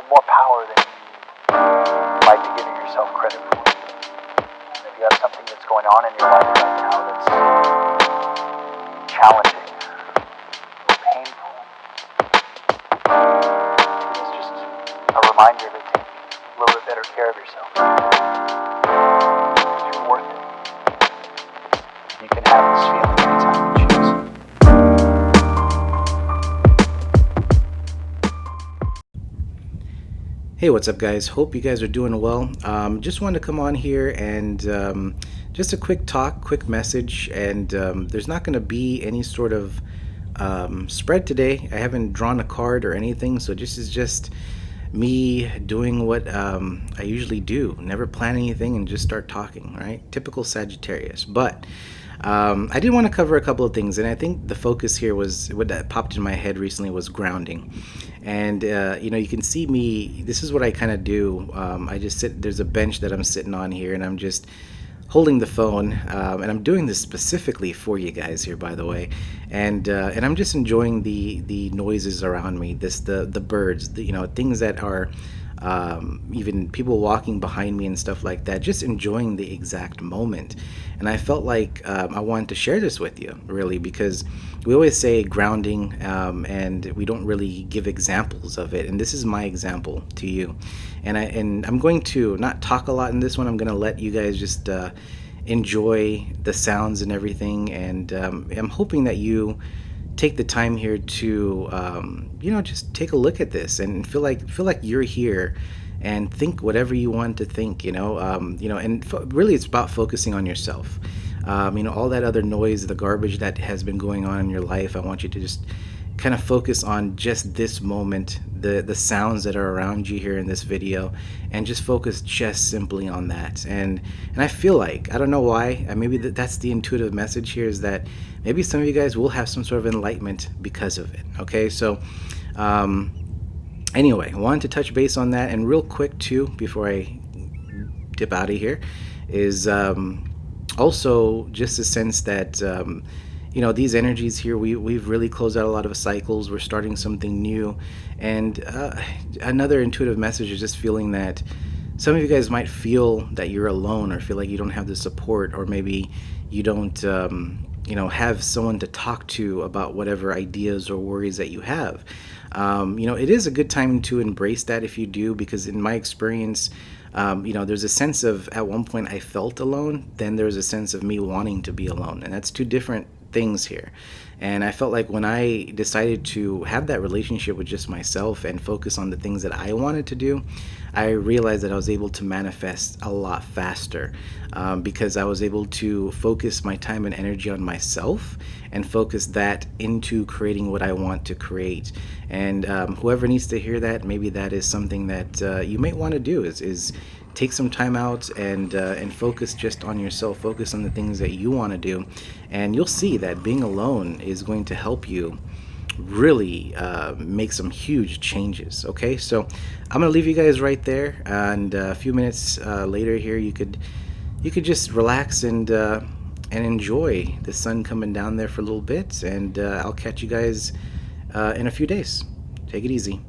have more power than you might be giving yourself credit for. And if you have something that's going on in your life right now that's challenging or painful, it's just a reminder to take a little bit better care of yourself. Because you're worth it. You can have this feeling anytime you choose. Hey, what's up, guys? Hope you guys are doing well. Just wanted to come on here and just a quick talk, quick message, and there's not going to be any sort of spread today. I haven't drawn a card or anything, so this is just me doing what I usually do. Never plan anything and just start talking, right? Typical Sagittarius. But I did want to cover a couple of things, and I think the focus here was what that popped in my head recently was grounding. And you can see me. This is what I kind of do. I just sit. There's a bench that I'm sitting on here, and I'm just holding the phone, and I'm doing this specifically for you guys here, by the way. And I'm just enjoying the noises around me. The birds, things that are. Even people walking behind me and stuff like that, just enjoying the exact moment. And I felt like I wanted to share this with you, really, because we always say grounding, and we don't really give examples of it. And this is my example to you. And I'm going to not talk a lot in this one. I'm going to let you guys just enjoy the sounds and everything. And I'm hoping that you take the time here to just take a look at this and feel like you're here and think whatever you want to think, really it's about focusing on yourself. All that other noise, the garbage that has been going on in your life, I want you to just kind of focus on just this moment, the sounds that are around you here in this video, and just focus just simply on that. And I feel like, I don't know why, maybe that's the intuitive message here, is that maybe some of you guys will have some sort of enlightenment because of it. Okay, so anyway, I wanted to touch base on that. And real quick too, before I dip out of here, is also just a sense that these energies here, we've really closed out a lot of cycles. We're starting something new. And another intuitive message is just feeling that some of you guys might feel that you're alone, or feel like you don't have the support, or maybe you don't have someone to talk to about whatever ideas or worries that you have. It is a good time to embrace that if you do, because in my experience, there's a sense of, at one point I felt alone, then there's a sense of me wanting to be alone, and that's two different things here. And I felt like when I decided to have that relationship with just myself and focus on the things that I wanted to do, I realized that I was able to manifest a lot faster, because I was able to focus my time and energy on myself and focus that into creating what I want to create. And whoever needs to hear that, maybe that is something that you might want to do, is take some time out and focus just on yourself, focus on the things that you want to do, and you'll see that being alone is going to help you really make some huge changes. Okay, so I'm gonna leave you guys right there, and a few minutes later here, you could just relax and enjoy the sun coming down there for a little bit, and I'll catch you guys in a few days. Take it easy.